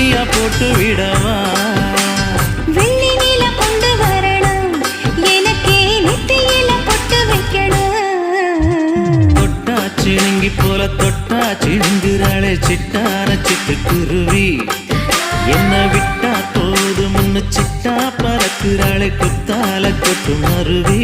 மாலையா போட்டு விடவா வெள்ளி நில கொண்டு வரணும் எனக்கே நெத்தியில பொட்டு வைக்கணும் தொட்டா சிணுங்கி போல தொட்டா சிணுங்குறாளே சிட்டான சிட்டுக்குருவி என்ன விட்டா போதும்னு சிட்டா பறக்குறாளே குத்தால கொட்டு மருவி